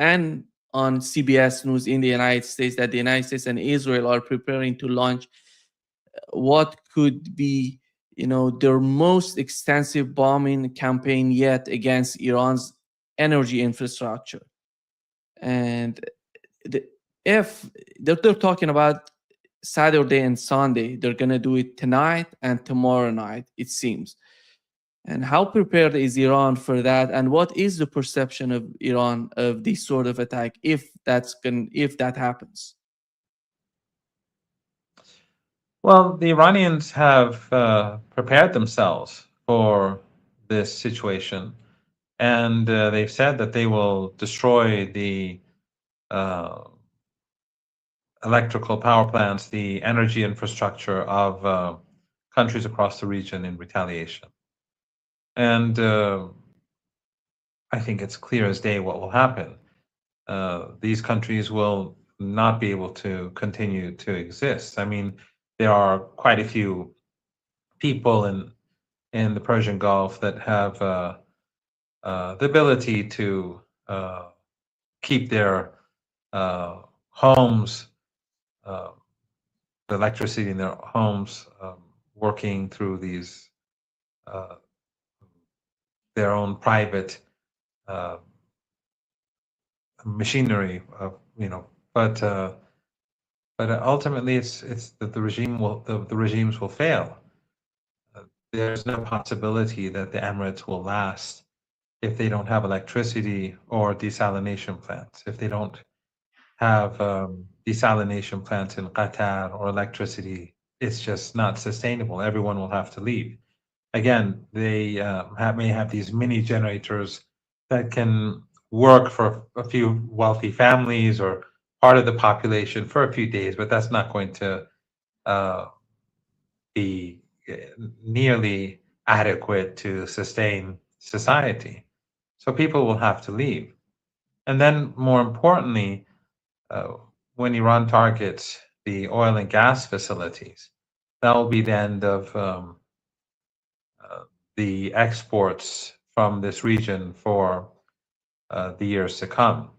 and on CBS News in the United States that the United States and Israel are preparing to launch what could be, their most extensive bombing campaign yet against Iran's energy infrastructure. And the, if they're talking about Saturday and Sunday, they're going to do it tonight and tomorrow night, it seems. And how prepared is Iran for that? And what is the perception of Iran of this sort of attack if that happens? Well, the Iranians have prepared themselves for this situation, and they've said that they will destroy the uh, electrical power plants, the energy infrastructure of countries across the region in retaliation. And I think it's clear as day what will happen. These countries will not be able to continue to exist. I mean, there are quite a few people in the Persian Gulf that have the ability to keep their homes, uh, the electricity in their homes, working through these uh, their own private uh, machinery, but ultimately it's that the regimes will fail. There's no possibility that the Emirates will last if they don't have electricity or desalination plants. If they don't have desalination plants in Qatar or electricity, it's just not sustainable. Everyone will have to leave. Again, they may have these mini generators that can work for a few wealthy families or part of the population for a few days, but that's not going to be nearly adequate to sustain society. So people will have to leave. And then, more importantly, when Iran targets the oil and gas facilities, that will be the end of the exports from this region for the years to come.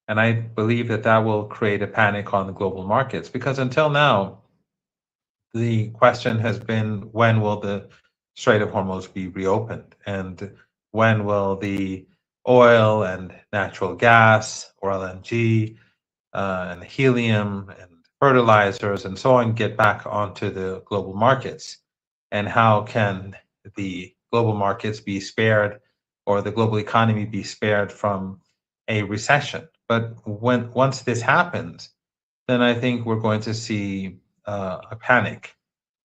And I believe that that will create a panic on the global markets because until now, the question has been when will the Strait of Hormuz be reopened? And when will the oil and natural gas or LNG and helium and fertilizers and so on get back onto the global markets? And how can the global markets be spared or the global economy be spared from a recession? But once this happens, then I think we're going to see a panic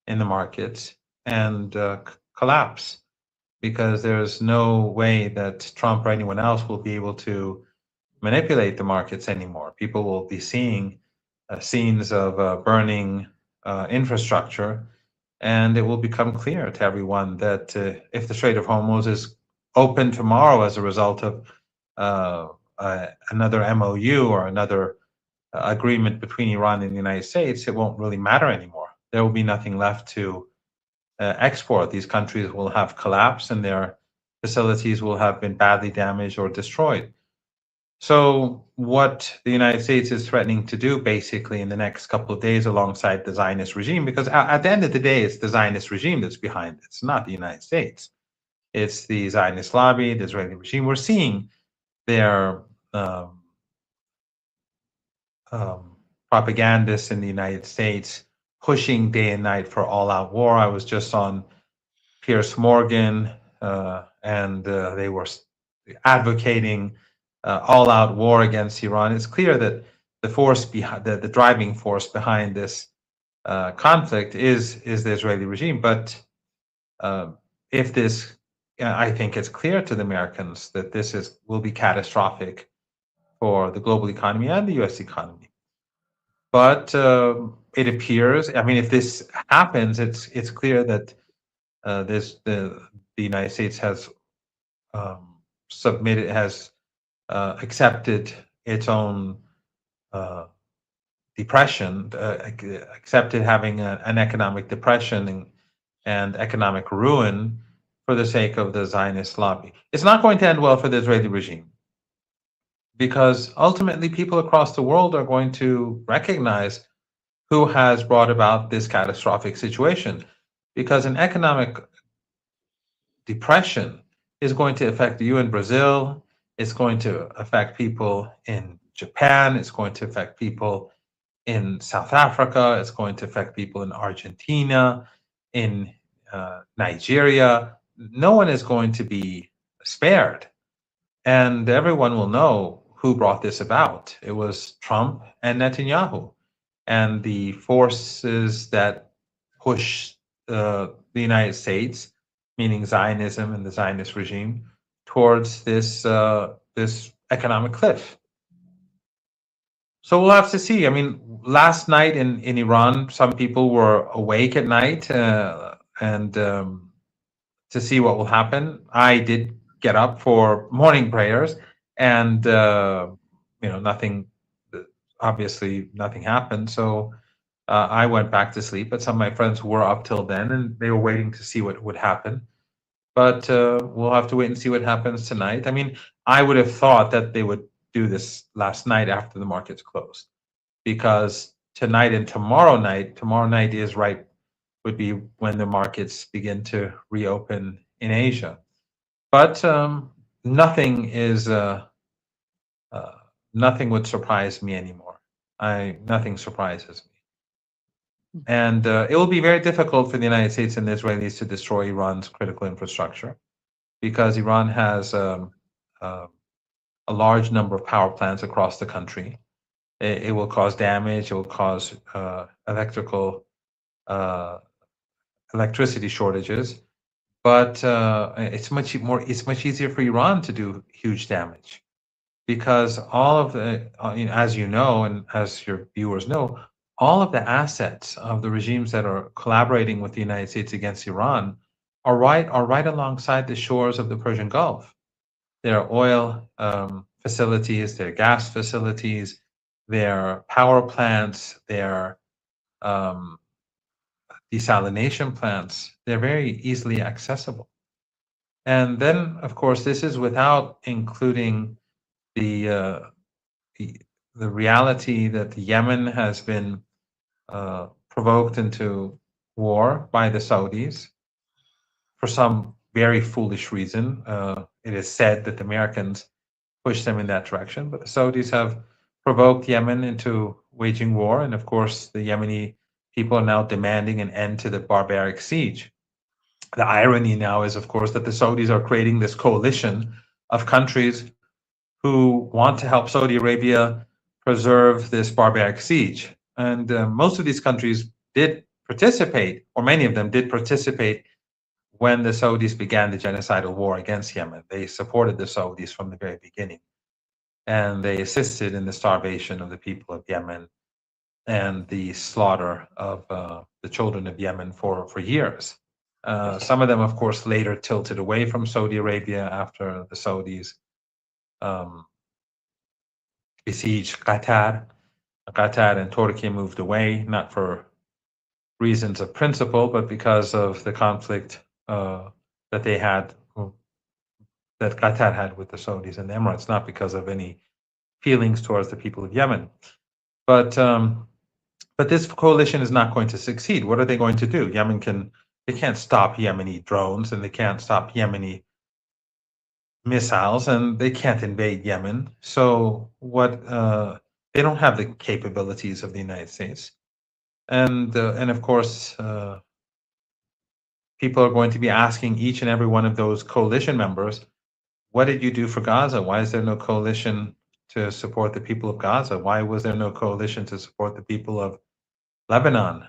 in the markets and collapse because there's no way that Trump or anyone else will be able to manipulate the markets anymore. People will be seeing scenes of burning infrastructure, and it will become clear to everyone that if the Strait of Hormuz is open tomorrow as a result of another MOU or another agreement between Iran and the United States, it won't really matter anymore. There will be nothing left to export. These countries will have collapsed and their facilities will have been badly damaged or destroyed. So what the United States is threatening to do basically in the next couple of days alongside the Zionist regime, because at the end of the day, it's the Zionist regime that's behind it. It's not the United States. It's the Zionist lobby, the Israeli regime. We're seeing their propagandists in the United States pushing day and night for all-out war. I was just on Piers Morgan, and they were advocating all-out war against Iran. It's clear that the force behind the driving force behind this conflict is the Israeli regime. But if this, I think it's clear to the Americans that this will be catastrophic for the global economy and the U.S. economy. But it appears, I mean, if this happens, it's clear that the United States has accepted its own depression, accepted having an economic depression and economic ruin for the sake of the Zionist lobby. It's not going to end well for the Israeli regime. because ultimately people across the world are going to recognize who has brought about this catastrophic situation. Because an economic depression is going to affect you in Brazil, it's going to affect people in Japan, it's going to affect people in South Africa, it's going to affect people in Argentina, in Nigeria. No one is going to be spared. And everyone will know who brought this about. It was Trump and Netanyahu and the forces that push the United States, meaning Zionism and the Zionist regime, towards this economic cliff. So we'll have to see. I mean, last night in Iran, some people were awake at night and to see what will happen. I did get up for morning prayers, and nothing. Obviously, nothing happened. So I went back to sleep. But some of my friends were up till then, and they were waiting to see what would happen. But we'll have to wait and see what happens tonight. I mean, I would have thought that they would do this last night after the markets closed, because tonight and tomorrow night is right, would be when the markets begin to reopen in Asia. But nothing is nothing would surprise me anymore. Nothing surprises me, and it will be very difficult for the United States and the Israelis to destroy Iran's critical infrastructure, because Iran has a large number of power plants across the country. It will cause damage. It will cause electricity shortages. But it's much easier for Iran to do huge damage, because all of the, as you know, and as your viewers know, all of the assets of the regimes that are collaborating with the United States against Iran are right alongside the shores of the Persian Gulf. There are oil facilities, there are gas facilities, there are power plants, there are desalination plants. They're very easily accessible. And then, of course, this is without including the reality that Yemen has been provoked into war by the Saudis for some very foolish reason. It is said that the Americans pushed them in that direction, but the Saudis have provoked Yemen into waging war. And of course, the Yemeni people are now demanding an end to the barbaric siege. The irony now is, of course, that the Saudis are creating this coalition of countries who want to help Saudi Arabia preserve this barbaric siege. And most of these countries did participate, or many of them did participate, when the Saudis began the genocidal war against Yemen. They supported the Saudis from the very beginning, and they assisted in the starvation of the people of Yemen and the slaughter of the children of Yemen for years. Some of them, of course, later tilted away from Saudi Arabia after the Saudis besieged Qatar. Qatar and Turkey moved away, not for reasons of principle, but because of the conflict that they had, that Qatar had with the Saudis and the Emirates, not because of any feelings towards the people of Yemen. But this coalition is not going to succeed. What are they going to do? They can't stop Yemeni drones, and they can't stop Yemeni missiles, and they can't invade Yemen. So they don't have the capabilities of the United States, and of course, people are going to be asking each and every one of those coalition members, what did you do for Gaza? Why is there no coalition to support the people of Gaza? Why was there no coalition to support the people of Lebanon?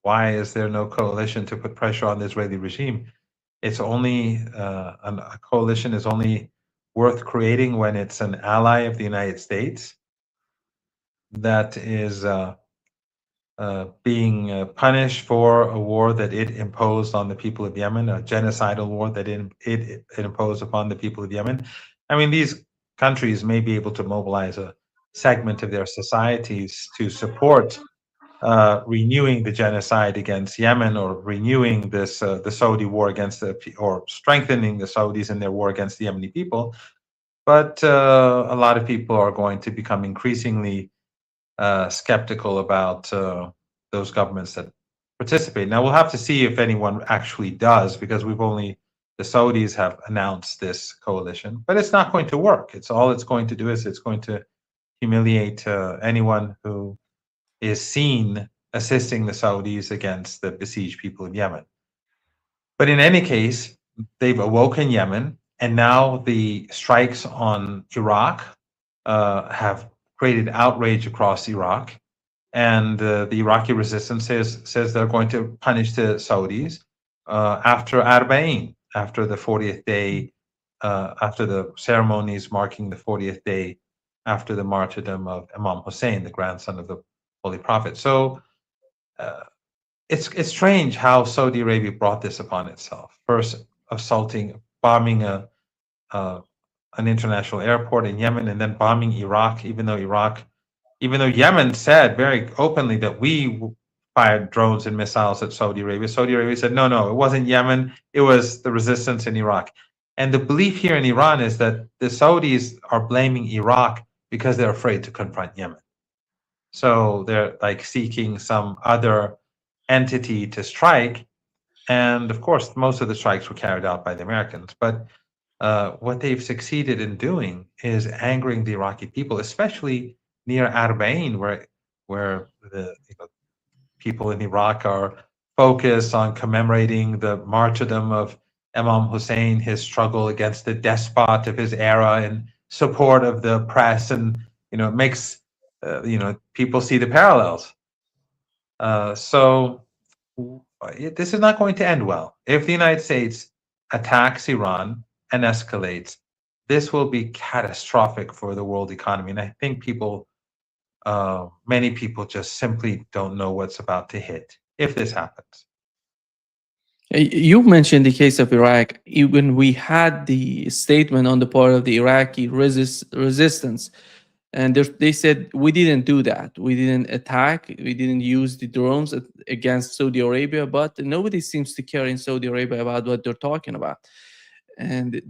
Why is there no coalition to put pressure on the Israeli regime? It's only a coalition is only worth creating when it's an ally of the United States that is being punished for a war that it imposed on the people of Yemen, a genocidal war that it imposed upon the people of Yemen. I mean, these countries may be able to mobilize a segment of their societies to support renewing the genocide against Yemen, or renewing this the Saudi war against or strengthening the Saudis in their war against the Yemeni people. But a lot of people are going to become increasingly skeptical about those governments that participate. Now we'll have to see if anyone actually does, because the Saudis have announced this coalition, but it's not going to work. It's going to do is it's going to humiliate anyone who is seen assisting the Saudis against the besieged people in Yemen. But in any case, they've awoken Yemen, and now the strikes on Iraq have created outrage across Iraq. And the Iraqi resistance says they're going to punish the Saudis after Arba'in, after the 40th day, after the ceremonies marking the 40th day after the martyrdom of Imam Hussein, the grandson of the Holy Prophet. So uh, it's strange how Saudi Arabia brought this upon itself. First, bombing an international airport in Yemen, and then bombing Iraq, even though Yemen said very openly that we fired drones and missiles at Saudi Arabia. Saudi Arabia said, no, no, it wasn't Yemen. It was the resistance in Iraq. And the belief here in Iran is that the Saudis are blaming Iraq because they're afraid to confront Yemen. So they're like seeking some other entity to strike. And of course, most of the strikes were carried out by the Americans. But what they've succeeded in doing is angering the Iraqi people, especially near Arbain, where the people in Iraq are focused on commemorating the martyrdom of Imam Hussein, his struggle against the despot of his era in support of the press, and it makes people see the parallels. So this is not going to end well. If the United States attacks Iran and escalates, this will be catastrophic for the world economy. And I think many people just simply don't know what's about to hit if this happens. You mentioned the case of Iraq. Even we had the statement on the part of the Iraqi resistance, and they said we didn't do that. We didn't attack. We didn't use the drones against Saudi Arabia. But nobody seems to care in Saudi Arabia about what they're talking about. And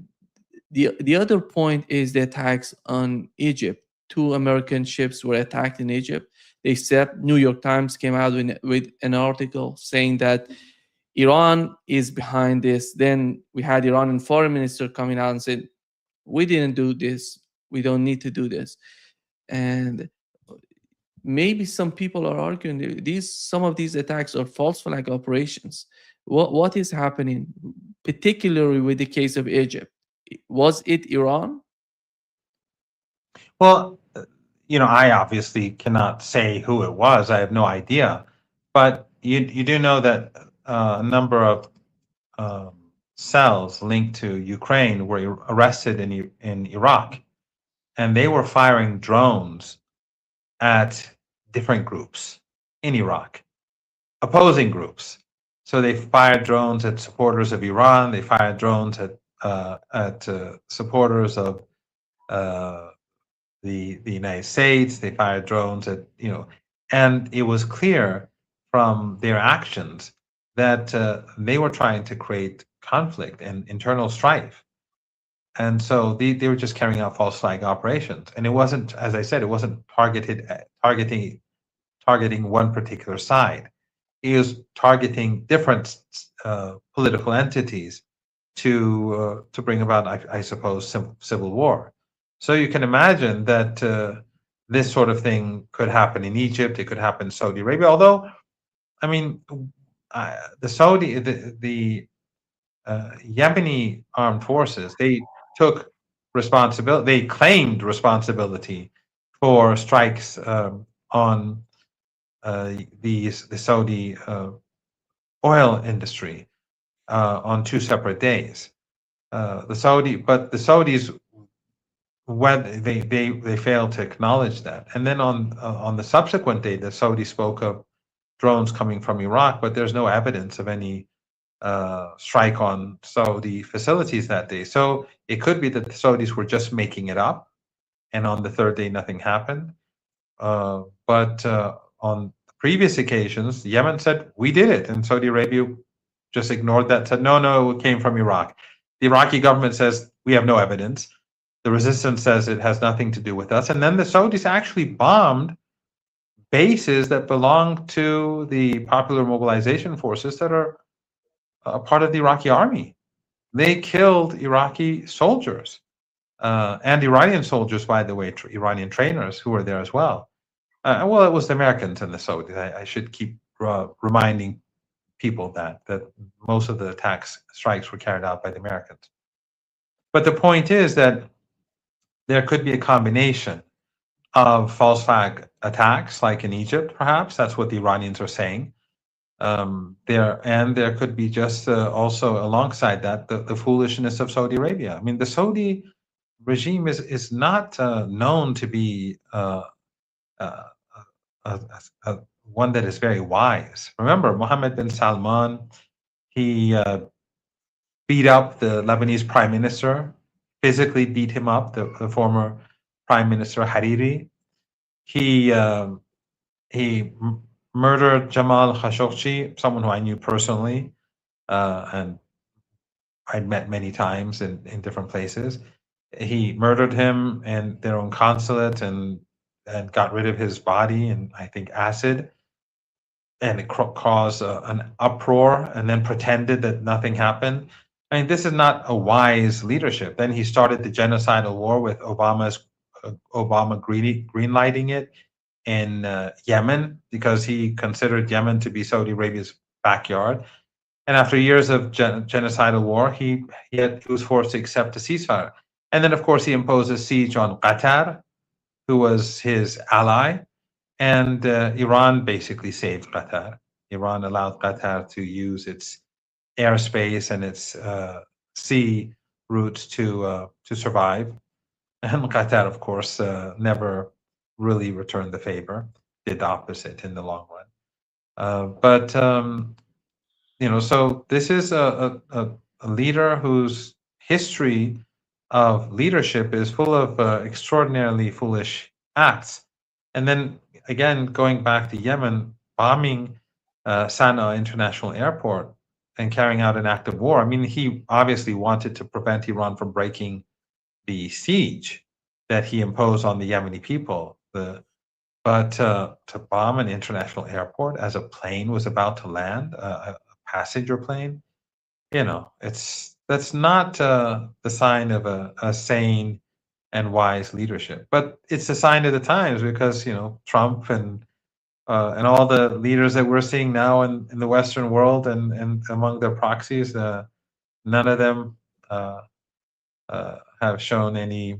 the other point is the attacks on Egypt. 2 American ships were attacked in Egypt. They said New York Times came out with an article saying that Iran is behind this. Then we had Iranian foreign minister coming out and said, we didn't do this. We don't need to do this. And maybe some people are arguing some of these attacks are false flag operations. What is happening, particularly with the case of Egypt? Was it Iran? Well, I obviously cannot say who it was. I have no idea. But you do know that a number of cells linked to Ukraine were arrested in Iraq, and they were firing drones at different groups in Iraq, opposing groups. So they fired drones at supporters of Iran. They fired drones at supporters of the United States. They fired drones at and it was clear from their actions that they were trying to create conflict and internal strife. And so they were just carrying out false flag operations. And it wasn't, as I said, it wasn't targeting one particular side. It was targeting different political entities to bring about, I suppose, civil war. So you can imagine that this sort of thing could happen in Egypt. It could happen in Saudi Arabia. Although, I mean, the Yemeni armed forces, they took responsibility. They claimed responsibility for strikes on the Saudi oil industry on 2 separate days. But the Saudis, when they failed to acknowledge that, and then on the subsequent day, the Saudis spoke of drones coming from Iraq, but there's no evidence of any strike on Saudi facilities that day. So it could be that the Saudis were just making it up, and on the 3rd day nothing happened. But on previous occasions, Yemen said we did it, and Saudi Arabia just ignored that. Said no, it came from Iraq. The Iraqi government says we have no evidence. The resistance says it has nothing to do with us. And then the Saudis actually bombed bases that belong to the Popular Mobilization Forces that are a part of the Iraqi army. They killed Iraqi soldiers and Iranian soldiers, by the way, Iranian trainers who were there as well. Well, it was the Americans and the Saudis. I should keep reminding people that most of the attacks, strikes were carried out by the Americans. But the point is that there could be a combination of false flag attacks, like in Egypt, perhaps. That's what the Iranians are saying. There could be just also alongside that the foolishness of Saudi Arabia. I mean, the Saudi regime is not known to be uh, uh, one that is very wise. Remember, Mohammed bin Salman, he beat up the Lebanese prime minister, physically beat him up, the former prime minister Hariri. He murdered Jamal Khashoggi, someone who I knew personally, and I'd met many times in different places. He murdered him in their own consulate and got rid of his body and I think acid, and it caused an uproar, and then pretended that nothing happened. I mean, this is not a wise leadership. Then he started the genocidal war with Obama greenlighting it in Yemen because he considered Yemen to be Saudi Arabia's backyard. And after years of genocidal war, he was forced to accept a ceasefire. And then, of course, he imposed a siege on Qatar, who was his ally. And Iran basically saved Qatar. Iran allowed Qatar to use its airspace and its sea routes to survive. And Qatar, of course, never really returned the favor, did the opposite in the long run. So this is a leader whose history of leadership is full of extraordinarily foolish acts. And then again, going back to Yemen, bombing Sana'a International Airport and carrying out an act of war. I mean, he obviously wanted to prevent Iran from breaking the siege that he imposed on the Yemeni people. But to bomb an international airport as a plane was about to land, a passenger plane, that's not the sign of a sane and wise leadership. But it's a sign of the times because Trump and all the leaders that we're seeing now in the Western world and among their proxies, none of them have shown any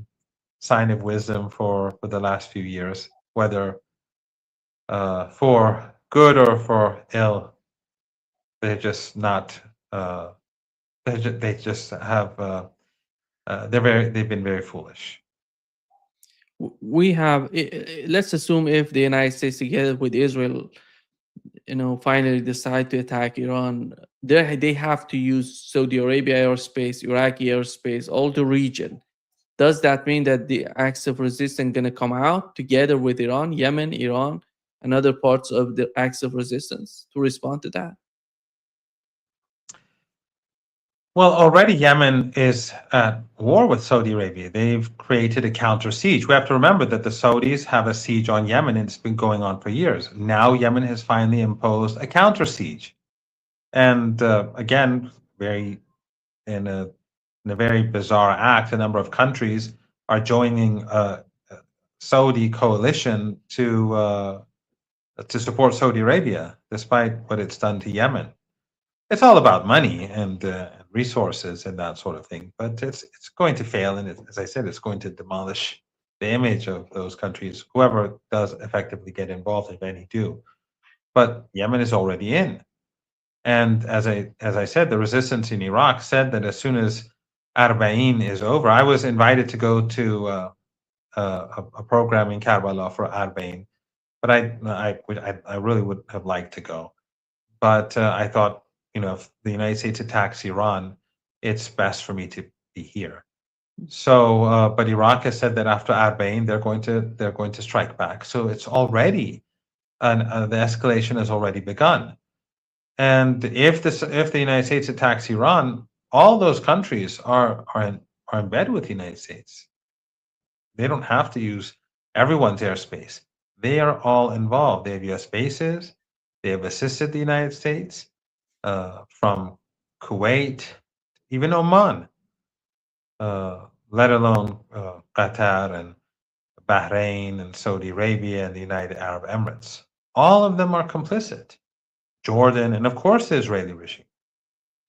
sign of wisdom for the last few years, whether for good or for ill. They're just not. They just have. They've been very foolish. We have, let's assume if the United States together with Israel, finally decide to attack Iran, they have to use Saudi Arabia airspace, Iraqi airspace, all the region. Does that mean that the acts of resistance going to come out together with Iran, Yemen, Iran, and other parts of the acts of resistance to respond to that? Well, already Yemen is at war with Saudi Arabia. They've created a counter siege. We have to remember that the Saudis have a siege on Yemen, and it's been going on for years. Now Yemen has finally imposed a counter siege. And again, in a very bizarre act, a number of countries are joining a Saudi coalition to support Saudi Arabia, despite what it's done to Yemen. It's all about money and resources and that sort of thing, but it's going to fail, and as I said, it's going to demolish the image of those countries, whoever does effectively get involved, if any do. But Yemen is already in. And as I said, the resistance in Iraq said that as soon as Arba'in is over, I was invited to go to a program in Karbala for Arba'in, but I really would have liked to go. But I thought, if the United States attacks Iran, it's best for me to be here. So, but Iraq has said that after Arba'in, they're going to strike back. So it's already, and the escalation has already begun. And if the United States attacks Iran, all those countries are in bed with the United States. They don't have to use everyone's airspace. They are all involved. They have U.S. bases. They have assisted the United States from Kuwait, even Oman, let alone Qatar and Bahrain and Saudi Arabia and the United Arab Emirates. All of them are complicit. Jordan, and of course the Israeli regime.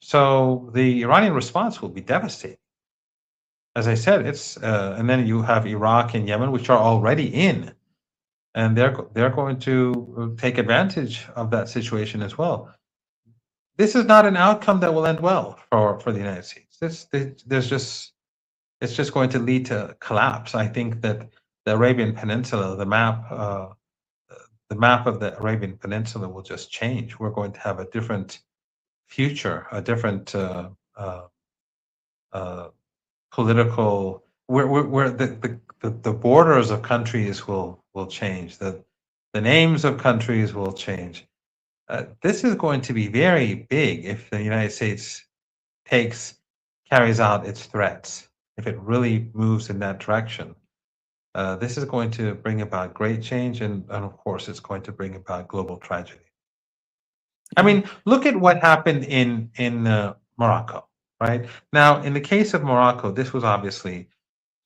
So the Iranian response will be devastating. As I said, and then you have Iraq and Yemen, which are already in, and they're going to take advantage of that situation as well. This is not an outcome that will end well for the United States. It's just going to lead to collapse. I think that the Arabian Peninsula, the map of the Arabian Peninsula will just change. We're going to have a different future, a different uh, political, where the borders of countries will change. The names of countries will change. This is going to be very big if the United States carries out its threats. If it really moves in that direction, this is going to bring about great change, and of course, it's going to bring about global tragedy. I mean, look at what happened in Morocco, right? Now, in the case of Morocco, this was obviously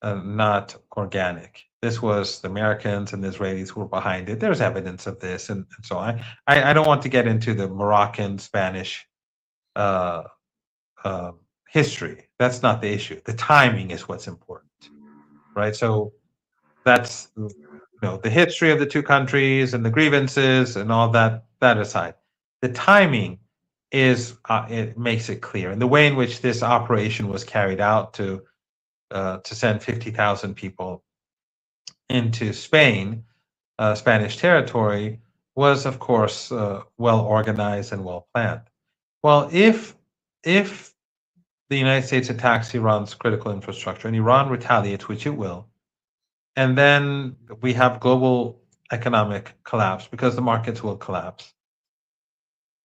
not organic. This was the Americans and the Israelis who were behind it. There's evidence of this, and so I don't want to get into the Moroccan Spanish uh, uh, history. That's not the issue. The timing is what's important, right? So that's the history of the two countries and the grievances and all that aside. The timing is it makes it clear, and the way in which this operation was carried out to send 50,000 people into Spain, Spanish territory, was of course well organized and well planned. Well, if the United States attacks Iran's critical infrastructure and Iran retaliates, which it will, and then we have global economic collapse because the markets will collapse,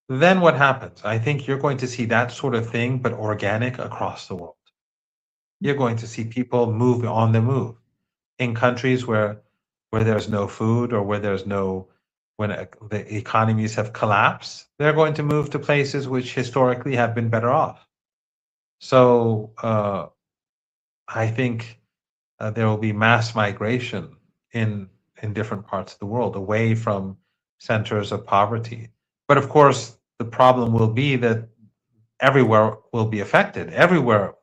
then what happens? I think you're going to see that sort of thing, but organic across the world. You're going to see people move on the move in countries where there's no food or where there's no when the economies have collapsed. They're going to move to places which historically have been better off. So I think there will be mass migration in different parts of the world away from centers of poverty. But of course, the problem will be that everywhere will be affected. Everywhere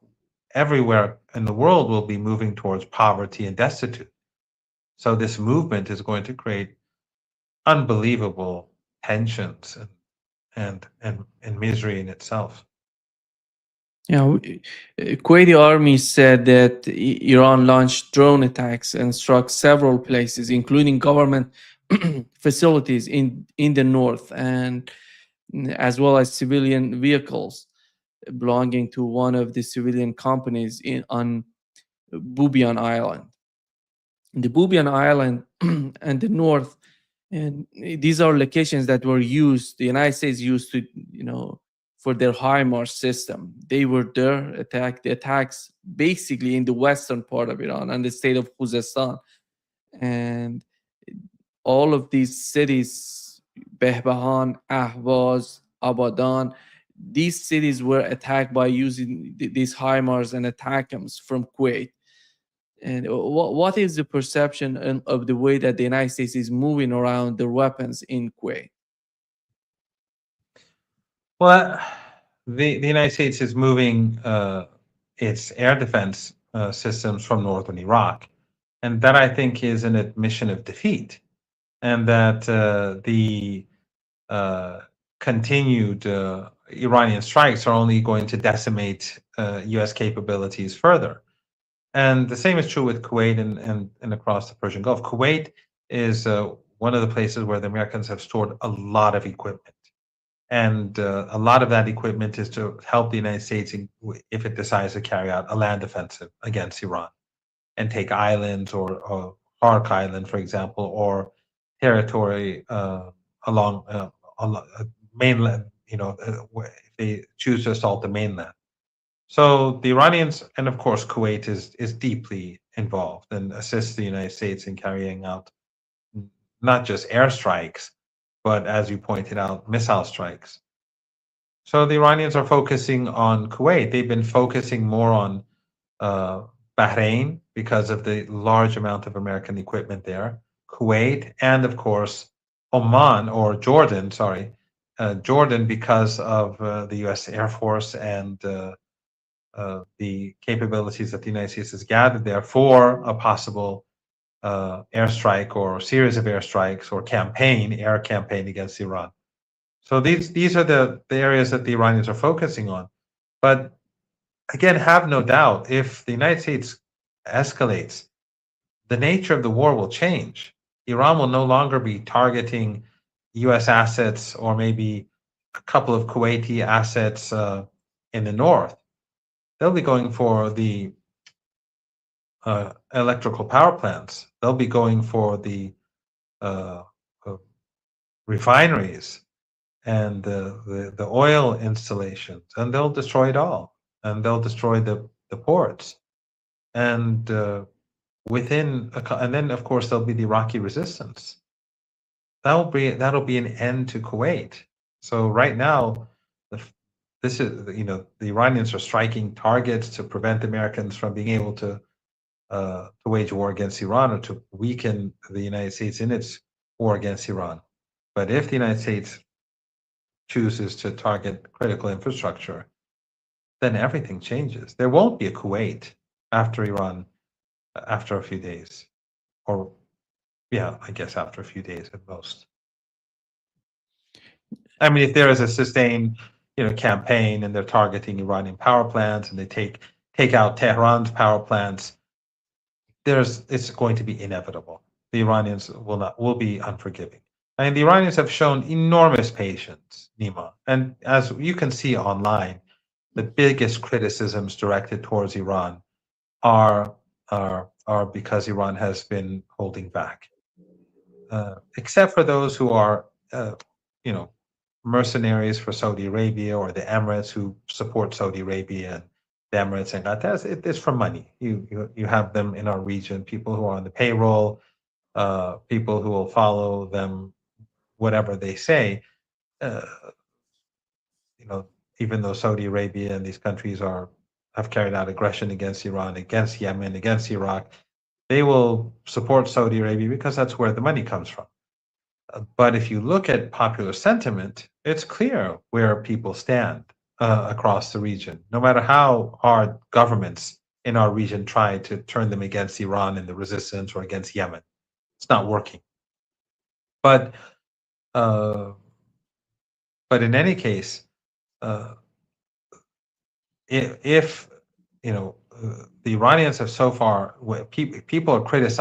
in the world will be moving towards poverty and destitute. So this movement is going to create unbelievable tensions and misery in itself. Kuwaiti army said that Iran launched drone attacks and struck several places, including government facilities in the north, and as well as civilian vehicles belonging to one of the civilian companies on Bubian Island. The Bubian Island and the north, and these are locations that were used. The United States used to, for their HIMARS system. They were there, the attacks basically in the western part of Iran and the state of Khuzestan. And all of these cities, Behbahan, Ahvaz, Abadan, these cities were attacked by using these HIMARS and ATACMS from Kuwait. And what is the perception of the way that the United States is moving around their weapons in Kuwait? Well, the United States is moving its air defense systems from northern Iraq, and that I think is an admission of defeat, and that the continued Iranian strikes are only going to decimate U.S. capabilities further. And the same is true with Kuwait and across the Persian Gulf. Kuwait is one of the places where the Americans have stored a lot of equipment. And a lot of that equipment is to help the United States if it decides to carry out a land offensive against Iran and take islands or Hark Island, for example, or territory along mainland, if they choose to assault the mainland. So the Iranians, and of course Kuwait is deeply involved and assists the United States in carrying out not just airstrikes, but as you pointed out, missile strikes. So the Iranians are focusing on Kuwait. They've been focusing more on uh, Bahrain because of the large amount of American equipment there, Kuwait, and of course Oman or Jordan. Sorry, Jordan because of the U.S. Air Force and the capabilities that the United States has gathered there for a possible airstrike or series of airstrikes or air campaign against Iran. So these are the areas that the Iranians are focusing on. But again, have no doubt, if the United States escalates, the nature of the war will change. Iran will no longer be targeting U.S. assets or maybe a couple of Kuwaiti assets in the north. They'll be going for the electrical power plants. They'll be going for the uh, uh, refineries and the oil installations, and they'll destroy it all. And they'll destroy the ports. And and then of course there'll be the Iraqi resistance. That'll be an end to Kuwait. So right now, this is the Iranians are striking targets to prevent Americans from being able to wage war against Iran or to weaken the United States in its war against Iran. But if the United States chooses to target critical infrastructure, then everything changes. There won't be a Kuwait after Iran, after a few days, or yeah, I guess after a few days at most. I mean, if there is a sustained, campaign and they're targeting Iranian power plants and they take out Tehran's power plants, it's going to be inevitable. The Iranians will be unforgiving. I mean, the Iranians have shown enormous patience, Nima, and as you can see online, the biggest criticisms directed towards Iran are because Iran has been holding back, except for those who are, mercenaries for Saudi Arabia or the Emirates who support Saudi Arabia and the Emirates and Qatar. It's for money. You have them in our region, people who are on the payroll, people who will follow them, whatever they say. Uh, even though Saudi Arabia and these countries have carried out aggression against Iran, against Yemen, against Iraq, they will support Saudi Arabia because that's where the money comes from. But if you look at popular sentiment, it's clear where people stand across the region. No matter how hard governments in our region try to turn them against Iran and the resistance or against Yemen, it's not working. But in any case, if the Iranians have so far, people are criticizing